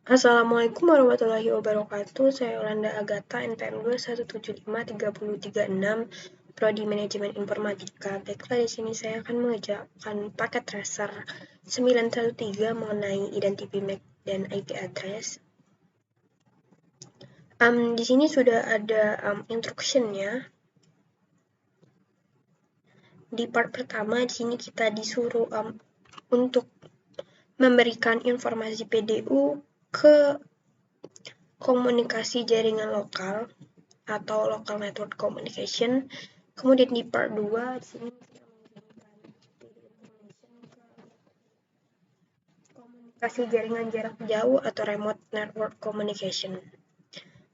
Assalamualaikum warahmatullahi wabarakatuh. Saya Yolanda Agatha, NPM 2175336, Prodi Manajemen Informatika. Baiklah, di sini saya akan mengerjakan paket tracer 913 mengenai identity MAC dan IP address. Di sini sudah ada instruction-nya. Di part pertama, di sini kita disuruh untuk memberikan informasi PDU ke komunikasi jaringan lokal atau local network communication. Kemudian di part 2 di sini komunikasi jaringan jarak jauh atau remote network communication.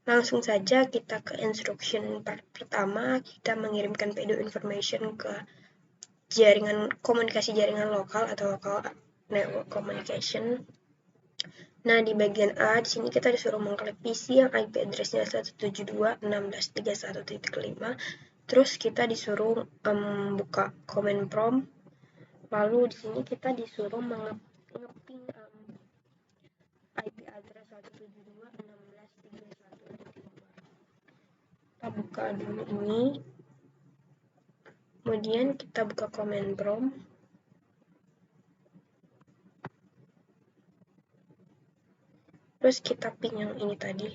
Langsung saja kita ke instruction part pertama, kita mengirimkan PDU information ke jaringan komunikasi jaringan lokal atau local network communication. Nah, di bagian A, di sini kita disuruh mengklik PC yang IP address-nya 172.16.31.5. Terus kita disuruh buka command prompt. Lalu di sini kita disuruh mengeping IP address 172.16.31.5. Kita buka dulu ini. Kemudian kita buka command prompt. Terus kita ping yang ini tadi.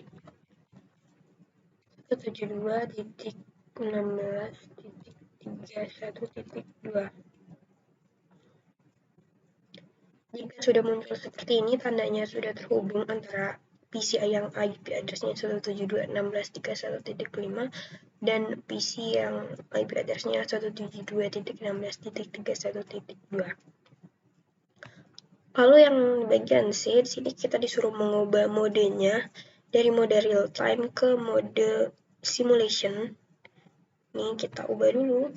172.16.31.2. Jika sudah muncul seperti ini, tandanya sudah terhubung antara PCI yang IP address-nya 172.16.31.5 dan PC yang IP address-nya 172.16.31.2. Lalu yang bagian C, di sini kita disuruh mengubah modenya dari mode real time ke mode simulation. Nih kita ubah dulu.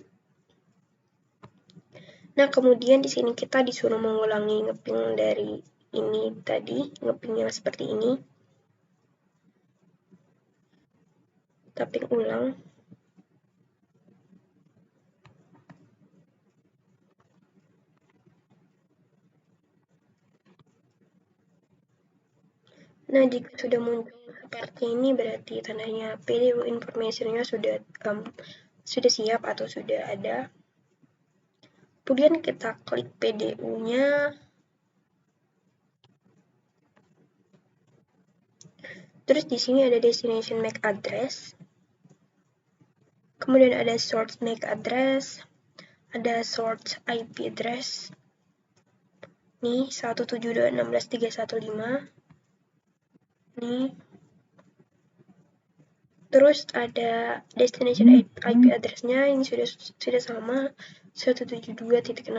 Nah, kemudian di sini kita disuruh mengulangi ngeping dari ini tadi, ngeping yang seperti ini. Kita ping ulang. Nah, jika sudah muncul seperti ini, berarti tandanya PDU information-nya sudah siap atau sudah ada. Kemudian kita klik PDU-nya. Terus di sini ada destination MAC address. Kemudian ada source MAC address. Ada source IP address. Nih, 172.16.315. Nih. Terus ada destination IP address-nya ini sudah sama 172.16.31.2.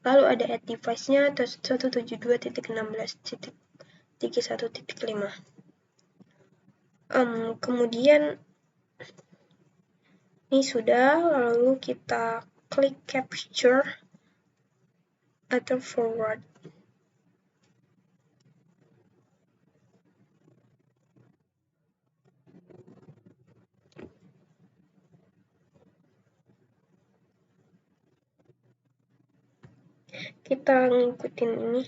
Lalu ada add device-nya 172.16.31.5. Kemudian ini sudah, lalu kita klik capture atau forward. Kita ngikutin ini.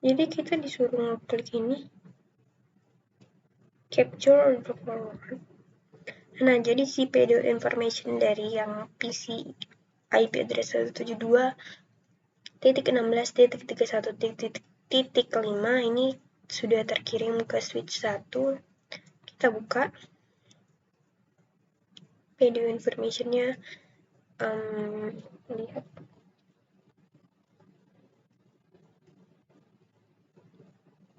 Jadi kita disuruh ngeklik ini. Capture or forward. Nah, jadi si PDU information dari yang PC IP address 172.16.31.5 ini sudah terkirim ke switch 1. Kita buka PDU information-nya. Lihat.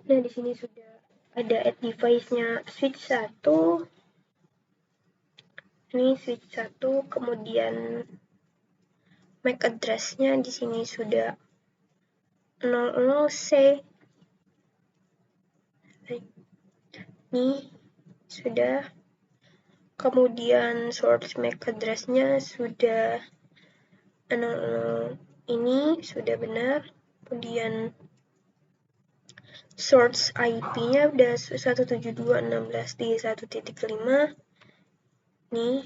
Nah, di sini sudah ada add device-nya switch 1. Ini switch 1, kemudian MAC address-nya di sini sudah 00C. Ini sudah. Kemudian source MAC address-nya sudah 00 ini sudah benar. Kemudian source IP-nya udah 172.16.31.5. nih.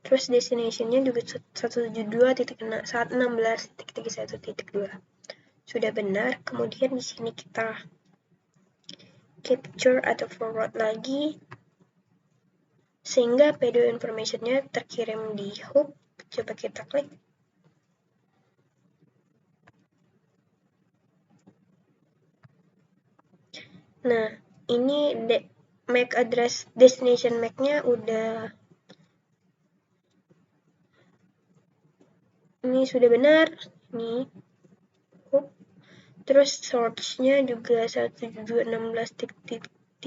Terus destination-nya juga 172.16.31.2. Sudah benar. Kemudian di sini kita capture atau forward lagi sehingga payload information-nya terkirim di hub. Coba kita klik. Nah, ini MAC address destination MAC-nya udah ini sudah benar. Nih. Terus source-nya juga 172.16.31.5,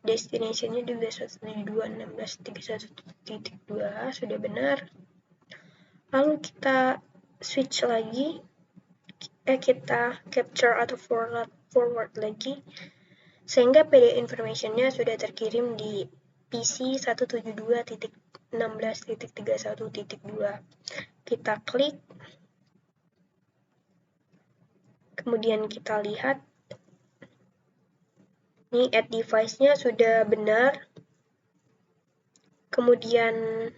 destination-nya juga 172.16.31.2, sudah benar. Lalu kita switch lagi, kita capture atau forward lagi, sehingga PDF information-nya sudah terkirim di PC 172.16.31.2. Kita klik. Kemudian kita lihat, ini add device-nya sudah benar. Kemudian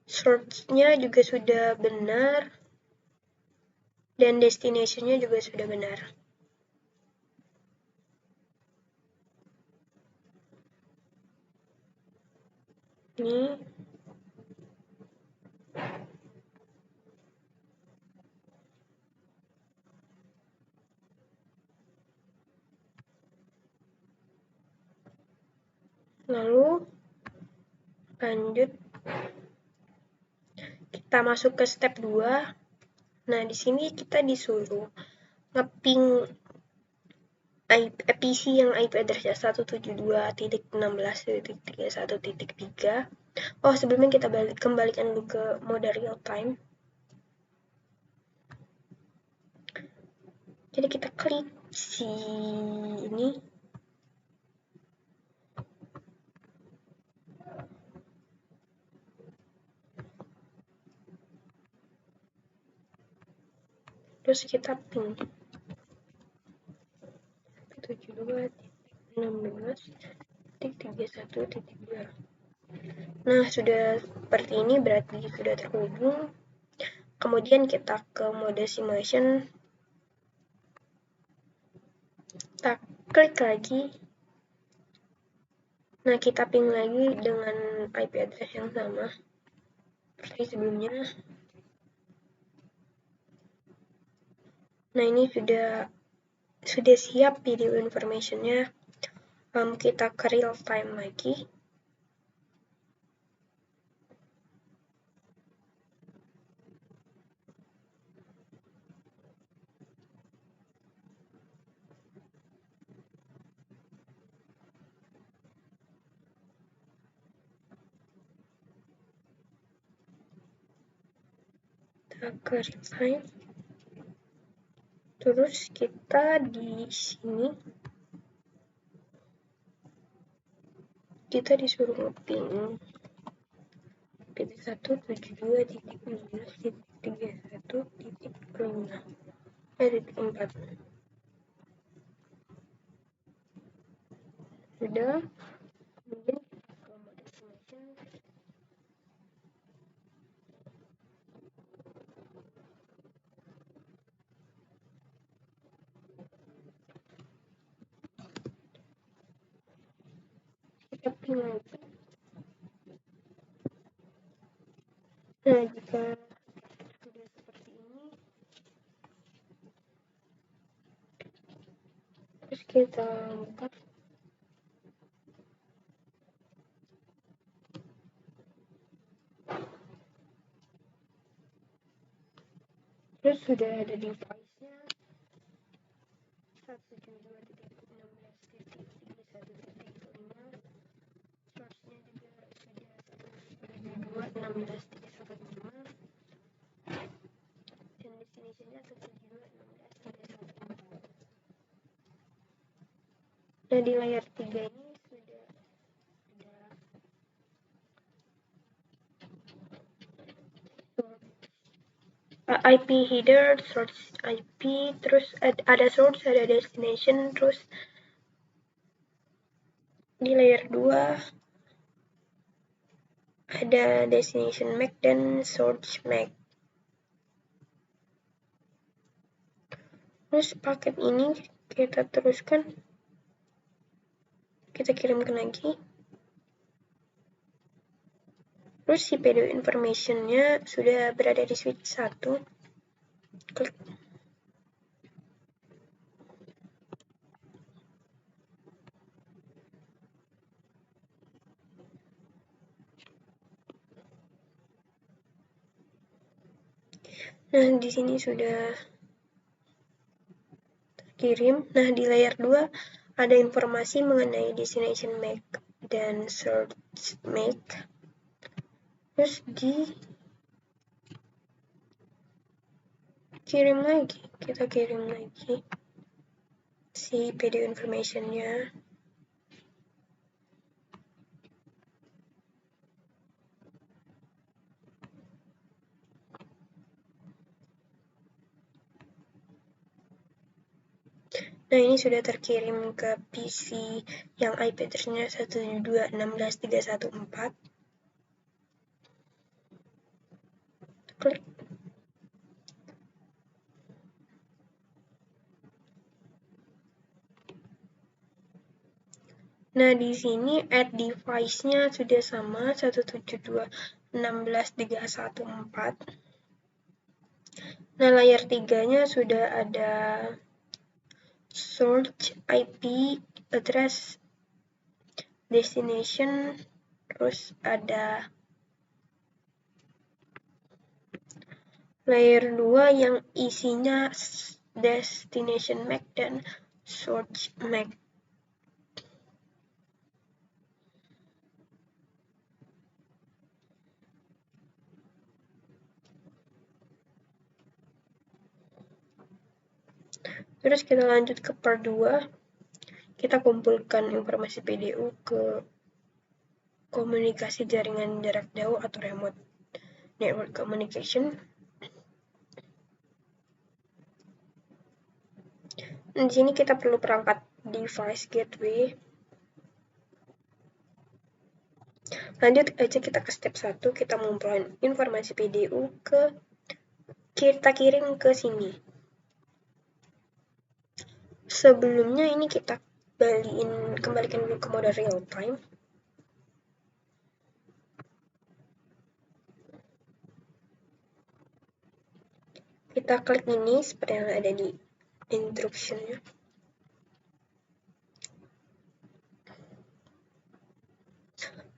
source-nya juga sudah benar. Dan destination-nya juga sudah benar. Ini lalu lanjut kita masuk ke step 2. Nah, di sini kita disuruh nge-ping PC yang IP address-nya 172.16.31.3. Oh, sebelumnya kita kembalikan dulu ke mode real time. Jadi kita klik si ini. Terus kita ping 72.16.31.2. Nah, sudah seperti ini, berarti sudah terhubung. Kemudian kita ke mode simulation. Kita klik lagi. Nah, kita ping lagi dengan IP address yang sama seperti sebelumnya. Nah, ini sudah siap video information-nya. Kita ke real time lagi. Kita ke real time. Terus kita di sini kita disuruh nge-ping PT172.16.31.5. Sudah. Kemudian ke mode simulation. Kita ping lagi. Nah, jika sudah seperti ini, terus kita buka. Terus sudah ada device-nya 172.16.31.5. Source-nya juga sudah 172.16.31.5. Dan destination-nya 172.16.31.5. Nah, di layar 3 ini sudah ada IP header, source IP, terus ada source, ada destination, terus di layer 2 ada destination MAC dan source MAC. Terus paket ini kita teruskan, kita kirimkan lagi. Terus si PDU information-nya sudah berada di switch 1. Klik. Nah, di sini sudah terkirim. Nah, di layer 2 ada informasi mengenai destination MAC dan source MAC. Terus kirim lagi, kita kirim lagi si PDU information-nya. Nah, ini sudah terkirim ke PC yang IP address-nya 172.16.314. Klik. Nah, di sini add device-nya sudah sama 172.16.314. Nah, layer 3-nya sudah ada source IP address destination, terus ada layer 2 yang isinya destination MAC dan source MAC. Terus kita lanjut ke part 2. Kita kumpulkan informasi PDU ke komunikasi jaringan jarak jauh atau remote network communication. Di sini kita perlu perangkat device gateway. Lanjut aja kita ke step 1, kita mengumpulkan informasi PDU kita kirim ke sini. Sebelumnya ini kita kembalikan dulu ke mode real time. Kita klik ini seperti yang ada di instruction-nya.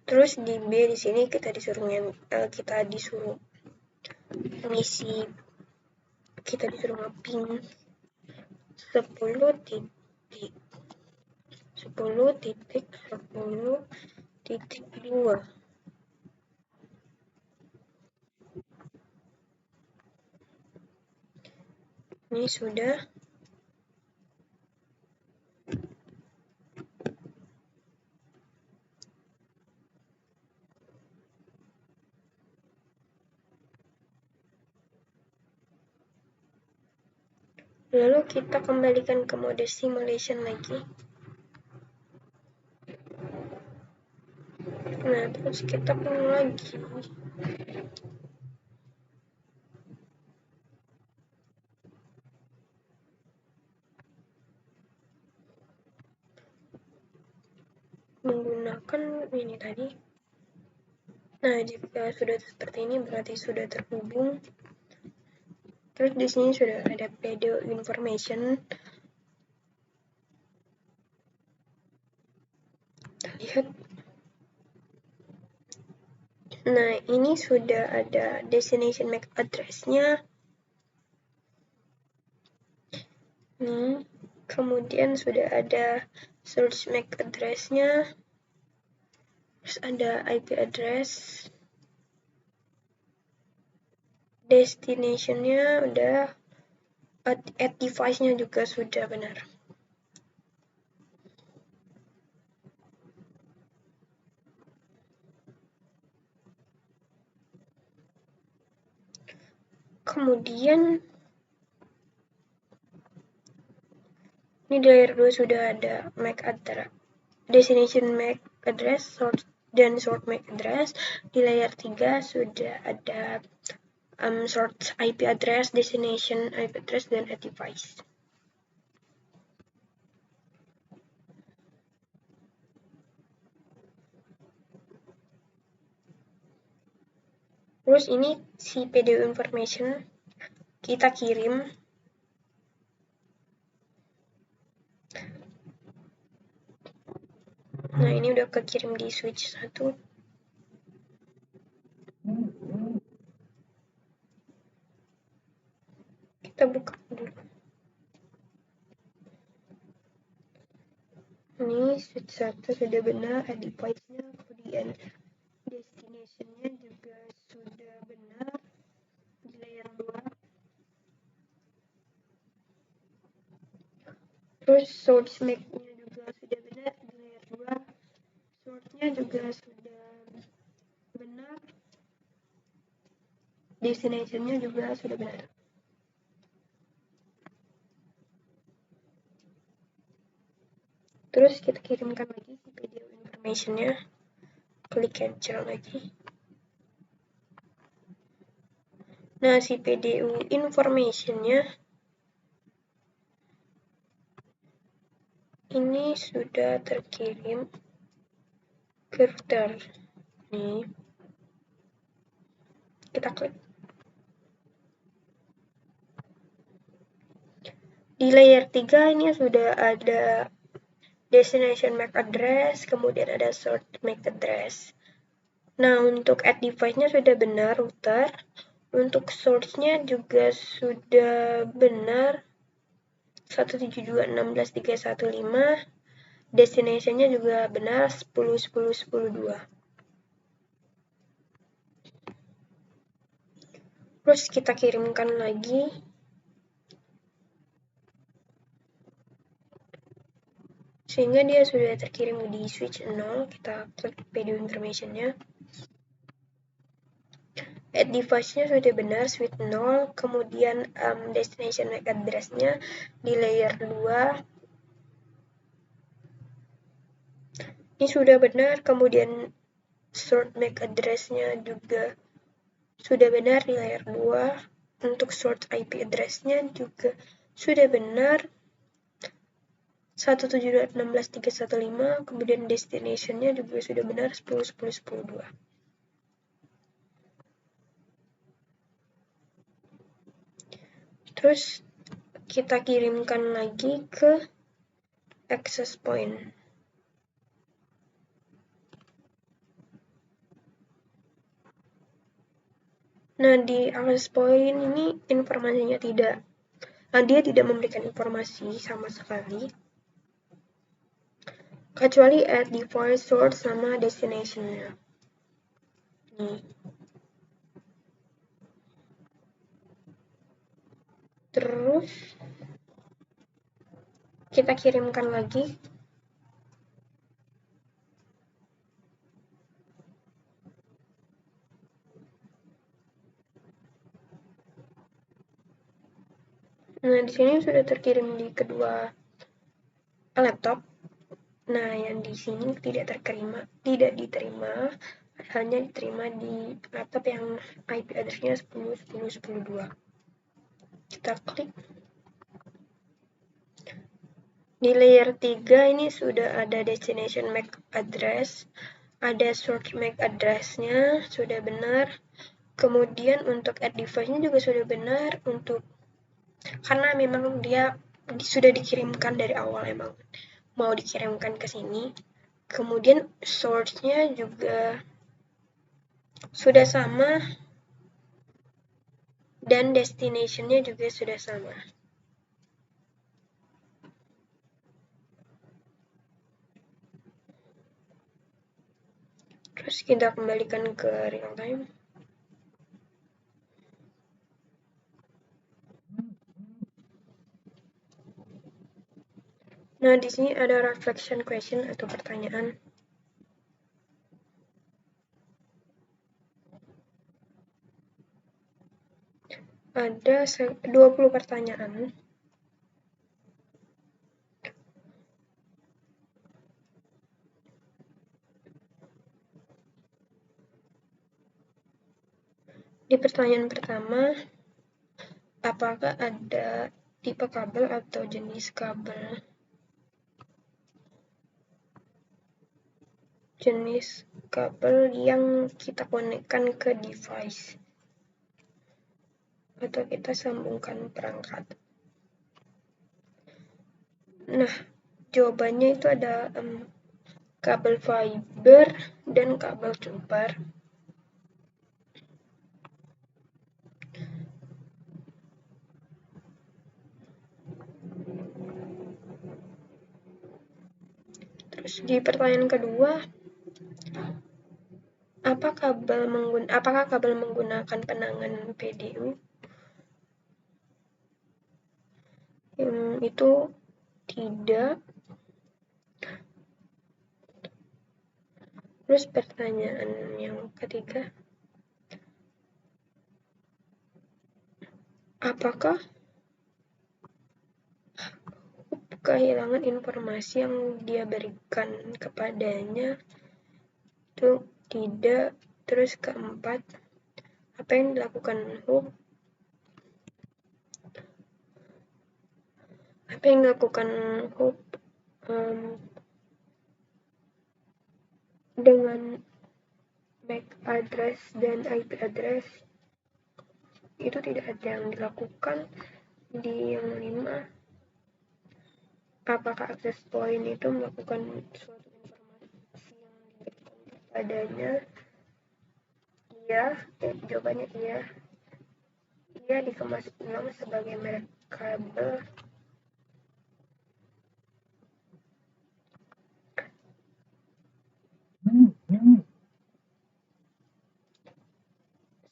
Terus di B di sini kita disuruh ngisi, kita disuruh nge-ping 10.10.10.2. Ini sudah. Lalu kita kembalikan ke mode simulation lagi. Nah, terus kita ulang lagi. Menggunakan ini tadi. Nah, jika sudah seperti ini berarti sudah terhubung. Terus di sini sudah ada PDU information. Kita lihat. Nah, ini sudah ada destination MAC address-nya. Nih, kemudian sudah ada source MAC address-nya. Terus ada IP address. Destination-nya udah, add device-nya juga sudah benar. Kemudian ini di layer 2 sudah ada MAC address, destination MAC address dan sort MAC address. Di layer 3 sudah ada source IP address, destination IP address, dan add device. Terus ini si PDU information kita kirim. Nah, ini udah kekirim di switch 1. Kita buka dulu. Ini switch 1 sudah benar, add device-nya, kemudian destination-nya juga sudah benar di layer 2. Terus source MAC-nya juga sudah benar di layer 2. Source-nya juga sudah benar. Destination-nya juga sudah benar. Terus kita kirimkan lagi si video information-nya. Klik capture lagi. Nah, si PDU information-nya ini sudah terkirim ke router. Nih. Kita klik. Di layer 3 ini sudah ada destination MAC address, kemudian ada source MAC address. Nah, untuk add device-nya sudah benar router. Untuk source-nya juga sudah benar 172.16.315. Destination-nya juga benar 10.10.10.2. Terus kita kirimkan lagi. Sehingga dia sudah terkirim di switch 0. Kita klik PDU information-nya. Add device-nya sudah benar, switch 0, kemudian destination MAC address-nya di layer 2. Ini sudah benar, kemudian sort MAC address-nya juga sudah benar di layer 2. Untuk sort IP address-nya juga sudah benar 172.16.315, kemudian destination-nya juga sudah benar 10.10.10.2. Terus kita kirimkan lagi ke access point. Nah, di access point ini informasinya tidak. Nah, dia tidak memberikan informasi sama sekali. Kecuali add device, source, sama destination-nya. Nih. Terus kita kirimkan lagi. Nah, di sini sudah terkirim di kedua laptop. Nah, yang di sini tidak diterima, hanya diterima di laptop yang IP address-nya 10.10.10.2. Kita klik. Di layer 3 ini sudah ada destination MAC address, ada source MAC address-nya sudah benar. Kemudian untuk add device-nya juga sudah benar, karena memang dia sudah dikirimkan dari awal, emang mau dikirimkan ke sini. Kemudian source-nya juga sudah sama dan destination-nya juga sudah sama. Terus kita kembalikan ke real time. Nah, di sini ada reflection question atau pertanyaan. Ada 20 pertanyaan. Di pertanyaan pertama, apakah ada tipe kabel atau jenis kabel? Jenis kabel yang kita konekkan ke device atau kita sambungkan perangkat. Nah, jawabannya itu ada kabel fiber dan kabel copper. Terus di pertanyaan kedua, apakah kabel menggunakan penangan PDU? Itu tidak. Terus pertanyaan yang ketiga, apakah kehilangan informasi yang dia berikan kepadanya? Itu tidak. Terus keempat, apa yang dilakukan Hub? Apa yang dilakukan Hub dengan MAC address dan IP address? Itu tidak ada yang dilakukan. Di yang 5, apakah access point itu melakukan suatu informasi yang diberikan kepadanya? Iya, jawabannya iya. Ia dikemas ulang sebagai merek kabel.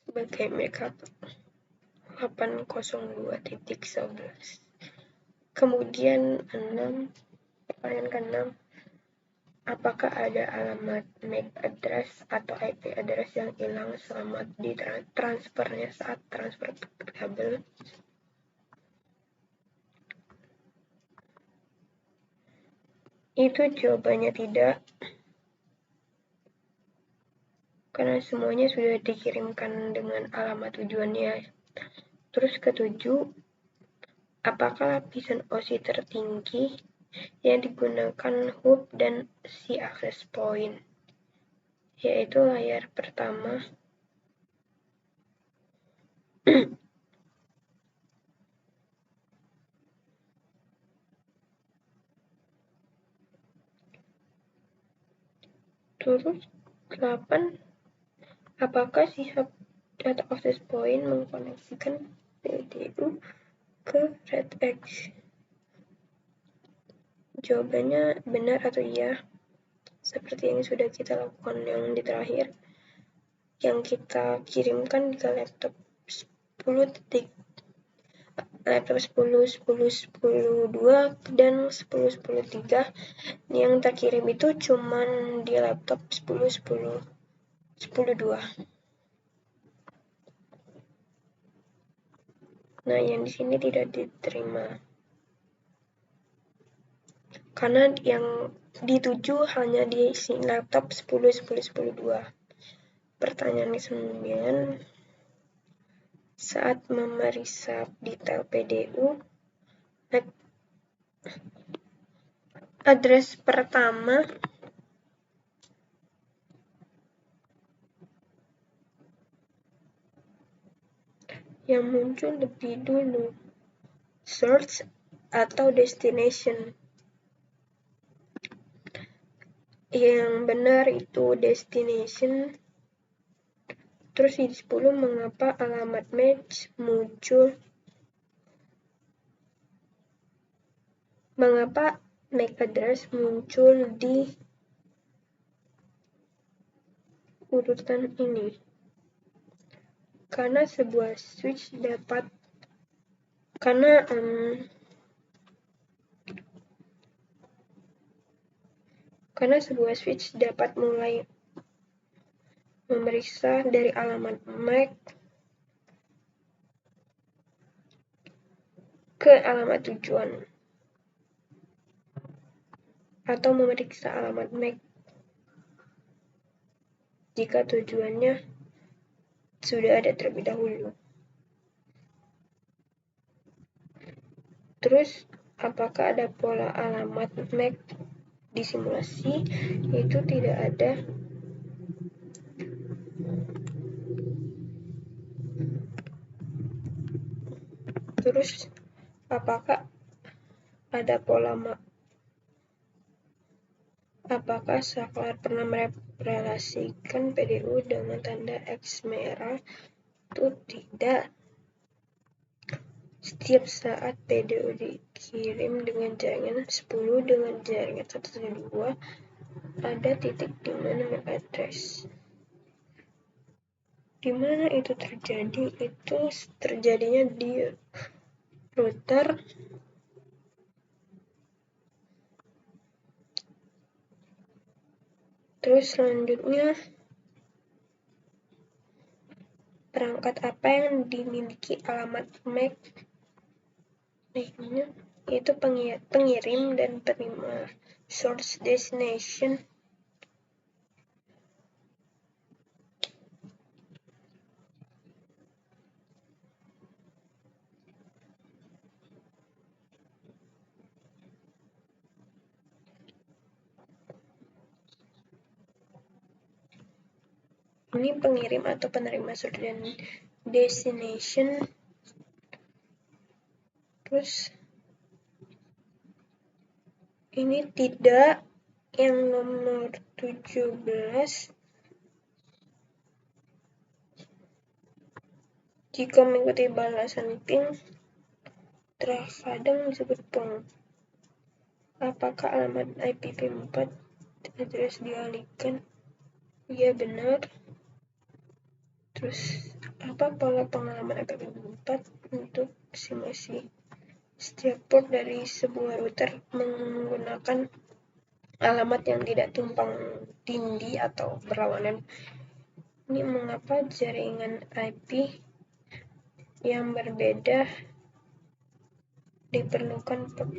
Sebagai merek kabel 802.11. Kemudian 6, pertanyaan ke-6, apakah ada alamat MAC address atau IP address yang hilang selama di transfernya saat transfer kabel? Itu jawabannya tidak, karena semuanya sudah dikirimkan dengan alamat tujuannya. Terus ke-7, apakah lapisan OSI tertinggi yang digunakan hub dan si access point? Yaitu layar pertama. Terus 8, apakah si hub atau access point mengkoneksikan PDU ke RedX? Jawabannya benar atau iya, seperti yang sudah kita lakukan yang di terakhir, yang kita kirimkan ke laptop 10, 10, 2 dan 10, 3. Yang terkirim itu cuman di laptop 10, 2. Nah, yang di sini tidak diterima. Karena yang dituju hanya di laptop 10, 2. Pertanyaan ke-9, saat memeriksa detail PDU, address pertama yang muncul lebih dulu, source atau destination? Yang benar itu destination. Terus di 10, mengapa alamat match muncul? Mengapa MAC address muncul di urutan ini? Karena sebuah switch dapat mulai memeriksa dari alamat MAC ke alamat tujuan, atau memeriksa alamat MAC jika tujuannya sudah ada terlebih dahulu. Terus, apakah ada pola alamat MAC di simulasi? Yaitu tidak ada. Terus, apakah ada pola apakah saklar pernah merelasikan PDU dengan tanda X merah? Itu tidak. Setiap saat PDU dikirim dengan jaringan 10 dengan jaringan 112, ada titik di mana MAC address. Di mana itu terjadi? Itu terjadinya di router Terus selanjutnya, perangkat apa yang dimiliki alamat MAC? Yaitu pengirim dan penerima source destination. Ini pengirim atau penerima source dan destination. Terus ini tidak yang nomor 17. Jika mengikuti balasan ping, terkadang disebut pong. Apakah alamat IPv4 address dialihkan? Iya, benar. Terus, apa pola pengalaman IPv4 untuk simulasi? Setiap port dari sebuah router menggunakan alamat yang tidak tumpang tindih atau berlawanan. Ini mengapa jaringan IP yang berbeda diperlukan port.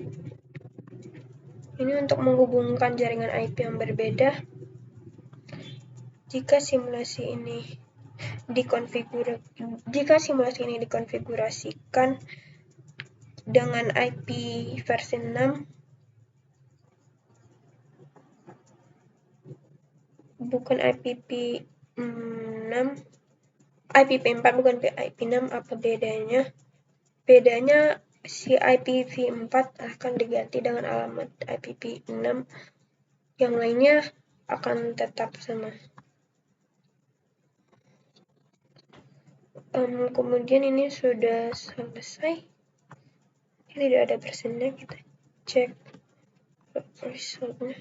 Ini untuk menghubungkan jaringan IP yang berbeda. Jika simulasi ini dikonfigurasikan dengan IP versi 6, bukan IPv4 bukan IP6, apa bedanya? Bedanya si IPv4 akan diganti dengan alamat IPv6, yang lainnya akan tetap sama. Kemudian ini sudah selesai. Ini tidak ada persennya, kita cek resultnya.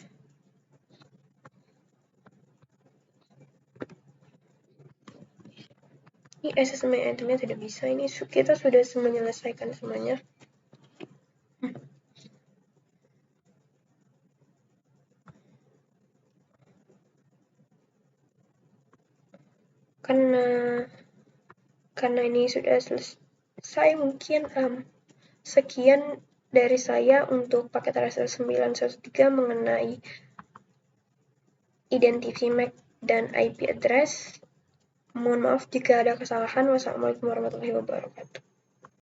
Ini assessment itemnya tidak bisa. Ini kita sudah menyelesaikan semuanya. Karena ini sudah selesai, mungkin sekian dari saya untuk paket RSL 913 mengenai identity MAC dan IP address. Mohon maaf jika ada kesalahan. Wassalamualaikum warahmatullahi wabarakatuh.